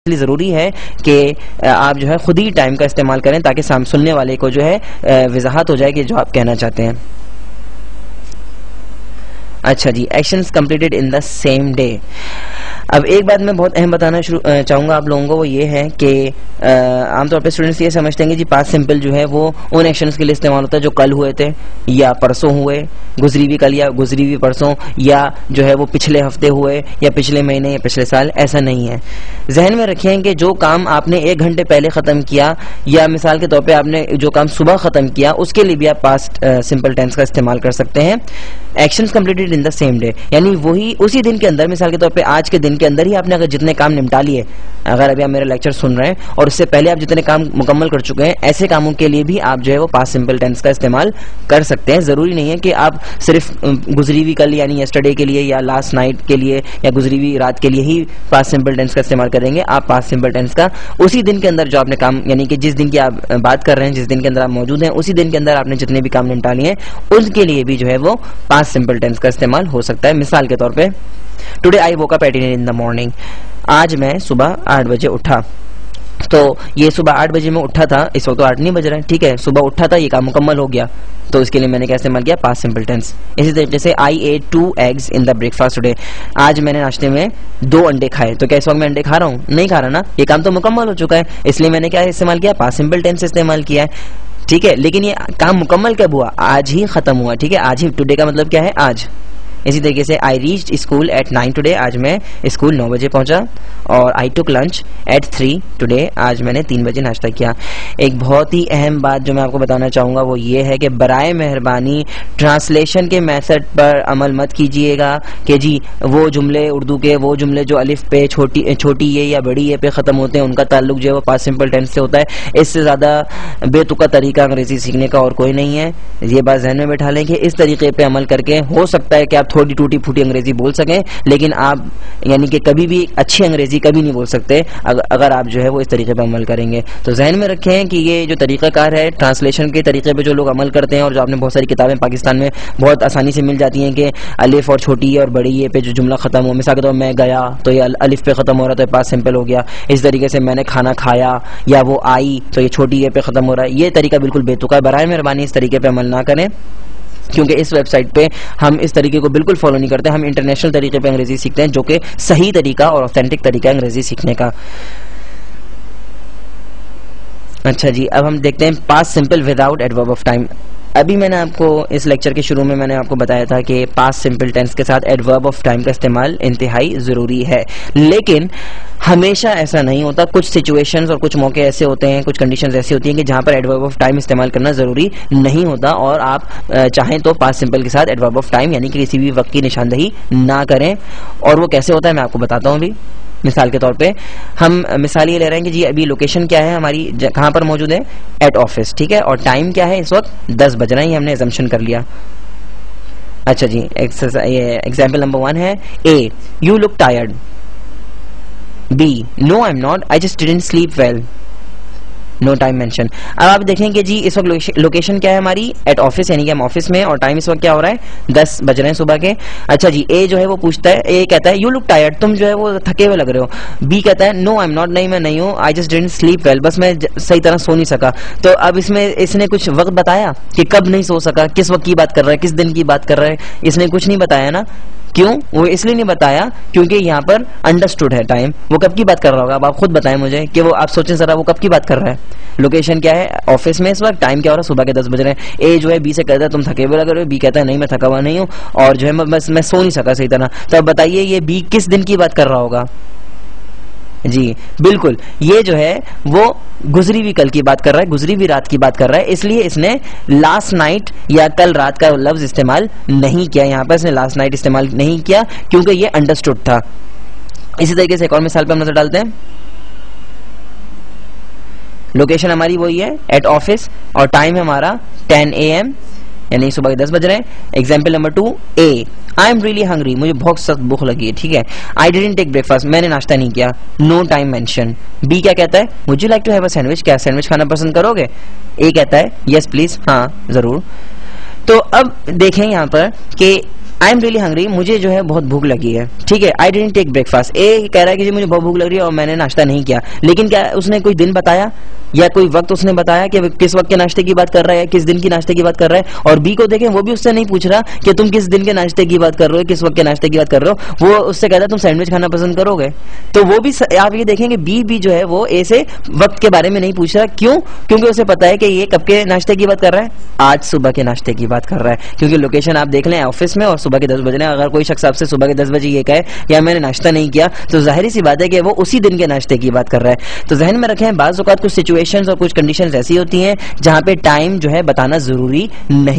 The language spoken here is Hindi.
ज़रूरी है कि आप जो है खुद ही टाइम का इस्तेमाल करें ताकि सुनने वाले को जो है वजाहत हो जाए कि जो आप कहना चाहते हैं। अच्छा जी, actions completed in the same day. अब एक बात मैं बहुत अहम बताना चाहूँगा आप लोगों को, वो ये है कि आमतौर पे स्टूडेंट्स ये समझते हैं कि जी पास्ट सिंपल जो है वो उन एक्शंस के लिए इस्तेमाल होता है जो कल हुए थे या परसों हुए, गुजरी हुई कल या गुजरी हुई परसों, या जो है वो पिछले हफ्ते हुए या पिछले महीने या पिछले साल। ऐसा नहीं है। जहन में रखें कि जो काम आपने 1 घंटे पहले ख़त्म किया या मिसाल के तौर पर आपने जो काम सुबह ख़त्म किया, उसके लिए भी आप पास्ट सिंपल टेंस का इस्तेमाल कर सकते हैं। Actions completed in the same day, यानी वही उसी दिन के अंदर, मिसाल के तौर पे आज के दिन के अंदर ही आपने अगर जितने काम निपटा लिए, अगर अभी आप मेरा लेक्चर सुन रहे हैं और उससे पहले आप जितने काम मुकम्मल कर चुके हैं, ऐसे कामों के लिए भी आप जो है वो पास्ट सिंपल टेंस का इस्तेमाल कर सकते हैं। जरूरी नहीं है कि आप सिर्फ गुजरी हुई कल यानी यस्टरडे के लिए या लास्ट नाइट के लिए या गुजरी हुई रात के लिए ही पास्ट सिंपल टेंस का इस्तेमाल करेंगे। आप पास्ट सिंपल टेंस का उसी दिन के अंदर जो आपने काम, यानी कि जिस दिन की आप बात कर रहे हैं, जिस दिन के अंदर आप मौजूद हैं, उसी दिन के अंदर आपने जितने भी काम निपटा लिए हैं, उनके लिए भी जो है वो पास्ट सिंपल टेंस का इस्तेमाल हो सकता है। मिसाल के तौर पे today I woke up at in the morning, आज मैं सुबह 8 बजे उठा। तो ये सुबह 8 बजे मैं उठा था, इस वक्त तो 8 नहीं बज रहा है, ठीक है, सुबह उठा था, ये काम मुकम्मल हो गया, तो इसके लिए मैंने क्या इस्तेमाल किया, पास्ट सिंपल टेंस। इसी तरीके से I ate 2 eggs in the breakfast today, आज मैंने नाश्ते में 2 अंडे खाए। तो क्या इस वक्त मैं अंडे खा रहा हूँ? नहीं खा रहा ना, ये काम तो मुकम्मल हो चुका है, इसलिए मैंने क्या इस्तेमाल किया, पास्ट सिंपल टेंस इस्तेमाल किया है, ठीक है। लेकिन ये काम मुकम्मल कब हुआ? आज ही खत्म हुआ, ठीक है, आज ही। टुडे का मतलब क्या है? आज। इसी तरीके से I reached school eight 9 today, आज मैं स्कूल 9 बजे पहुंचा। और आई टुक लंच एट 3 टुडे, आज मैंने 3 बजे नाश्ता किया। एक बहुत ही अहम बात जो मैं आपको बताना चाहूँगा वो ये है कि बराए मेहरबानी ट्रांसलेशन के मेथड पर अमल मत कीजिएगा कि जी वो जुमले उर्दू के, वो जुमले जो अलिफ पे छोटी ये या बड़ी ये पे ख़त्म होते हैं, उनका ताल्लुक जो है वो पास्ट सिंपल टेंस से होता है। इससे ज़्यादा बेतुका तरीका अंग्रेज़ी सीखने का और कोई नहीं है। ये बात जहन में बैठा लें कि इस तरीके पर अमल करके हो सकता है कि आप थोड़ी टूटी फूटी अंग्रेजी बोल सकें, लेकिन आप यानी कि कभी भी अच्छी अंग्रेजी कभी नहीं बोल सकते अगर आप जो है वो इस तरीके पे अमल करेंगे। तो जहन में रखें कि ये जो तरीकाकार है ट्रांसलेशन के तरीके पे जो लोग अमल करते हैं, और जो आपने बहुत सारी किताबें पाकिस्तान में बहुत आसानी से मिल जाती हैं कि अलिफ और छोटी और बड़ी ये पे जो जुमला खत्म हो, मिसाल के तौर मैं गया तो ये अलिफ पे खत्म हो रहा है तो पास्ट सिंपल हो गया। इस तरीके से मैंने खाना खाया या वो आई तो ये छोटी ये पे खत्म हो रहा है। ये तरीका बिल्कुल बेतुका है, बराए मेहरबानी इस तरीके पे अमल ना करें, क्योंकि इस वेबसाइट पे हम इस तरीके को बिल्कुल फॉलो नहीं करते। हम इंटरनेशनल तरीके पे अंग्रेजी सीखते हैं, जो कि सही तरीका और ऑथेंटिक तरीका है अंग्रेजी सीखने का। अच्छा जी, अब हम देखते हैं past simple without adverb of time. अभी मैंने आपको इस लेक्चर के शुरू में मैंने आपको बताया था कि पास्ट सिंपल टेंस के साथ एडवर्ब ऑफ टाइम का इस्तेमाल इंतहाई ज़रूरी है, लेकिन हमेशा ऐसा नहीं होता। कुछ सिचुएशंस और कुछ मौके ऐसे होते हैं, कुछ कंडीशंस ऐसी होती हैं कि जहां पर एडवर्ब ऑफ टाइम इस्तेमाल करना ज़रूरी नहीं होता, और आप चाहें तो पास्ट सिंपल के साथ एडवर्ब ऑफ टाइम यानी कि किसी भी वक्त की निशानदही ना करें। और वो कैसे होता है मैं आपको बताता हूँ अभी। मिसाल के तौर पे हम मिसाल ये ले रहे हैं कि जी अभी लोकेशन क्या है हमारी, कहाँ पर मौजूद है, एट ऑफिस, ठीक है, और टाइम क्या है इस वक्त 10 बज रहे हैं, ये हमने अजम्पशन कर लिया। अच्छा जी, एग्जाम्पल नंबर 1 है A, you look tired. B, no I am not, I just didn't sleep well, no time mention. अब आप देखेंगे जी इस वक्त लोकेशन क्या है हमारी, एट ऑफिस, यानी कि हम ऑफिस में, और टाइम इस वक्त क्या हो रहा है, 10 बज रहे हैं सुबह के। अच्छा जी, ए जो है वो पूछता है, ए कहता है यू लुक टायर्ड, तुम जो है वो थके हुए लग रहे हो। बी कहता है नो आई एम नॉट, नहीं मैं नहीं हूँ, आई जस्ट डिडंट स्लीप वेल, बस मैं सही तरह सो नहीं सका। तो अब इसमें इसने कुछ वक्त बताया कि कब नहीं सो सका, किस वक्त की बात कर रहा है, किस दिन की बात कर रहा है, इसने कुछ नहीं बताया ना। क्यों? वो इसलिए नहीं बताया क्योंकि यहाँ पर अंडरस्टूड है टाइम। वो कब की बात कर रहा होगा, अब आप खुद बताएं मुझे कि वो, आप सोचें जरा वो कब की बात कर रहा है। लोकेशन क्या है, ऑफिस में इस वक्त, टाइम क्या हो रहा है, सुबह के 10 बज रहे हैं। ए जो है बी से कहता है तुम थके हुए लग रहे हो, बी कहता है नहीं मैं थका हुआ नहीं हूँ, और जो है मैं सो नहीं सका सही तरह। तो अब बताइए ये बी किस दिन की बात कर रहा होगा? जी बिल्कुल, ये जो है वो गुजरी हुई कल की बात कर रहा है, गुजरी हुई रात की बात कर रहा है, इसलिए इसने लास्ट नाइट या कल रात का लफ्ज इस्तेमाल नहीं किया। यहाँ पर इसने लास्ट नाइट इस्तेमाल नहीं किया क्योंकि ये अंडरस्टूड था। इसी तरीके से एक और मिसाल पर हम नजर डालते हैं। लोकेशन हमारी वही है एट ऑफिस, और टाइम है हमारा 10 AM, यानी सुबह के 10 बज रहे हैं। Example number 2 A, I am really hungry, मुझे बहुत सख्त भूख लगी है, ठीक है। आई डिडंट टेक ब्रेकफास्ट, मैंने नाश्ता नहीं किया, नो टाइम मेंशन। बी क्या कहता है, would you like to have a sandwich, क्या सैंडविच खाना पसंद करोगे? ए कहता है यस प्लीज, हाँ जरूर। तो अब देखें यहाँ पर कि आई एम रियली हंग्री, मुझे जो है बहुत भूख लगी है, ठीक है, आई डिडंट टेक ब्रेकफास्ट। ए कह रहा है कि जी मुझे बहुत भूख लग रही है और मैंने नाश्ता नहीं किया, लेकिन क्या उसने कोई दिन बताया या कोई वक्त उसने बताया कि किस वक्त के नाश्ते की बात कर रहा है, किस दिन की नाश्ते की बात कर रहा है। और बी को देखें, वो भी उससे नहीं पूछ रहा कि तुम किस दिन के नाश्ते की बात कर रहे हो, किस वक्त के नाश्ते की बात कर रहे हो, वो उससे कहता है तुम सैंडविच खाना पसंद करोगे। तो वो भी आप ये देखेंगे बी भी जो है वो ए से वक्त के बारे में नहीं पूछ रहा, क्यों? क्योंकि उसे पता है कि ये कब के नाश्ते की बात कर रहा है, आज सुबह के नाश्ते की बात कर रहा है, क्योंकि लोकेशन आप देख लें ऑफिस में और सुबह के 10 बजे। अगर कोई शख्स आपसे सुबह के 10 बजे ये कहे या मैंने नाश्ता नहीं किया, तो जाहिर सी बात है कि वो उसी दिन के नाश्ते की बात कर रहा है। तो जहन में रखें, बाज़ औक़ात कुछ सिचुएशंस और कुछ कंडीशंस ऐसी होती हैं जहां पे टाइम जो है बताना जरूरी नहीं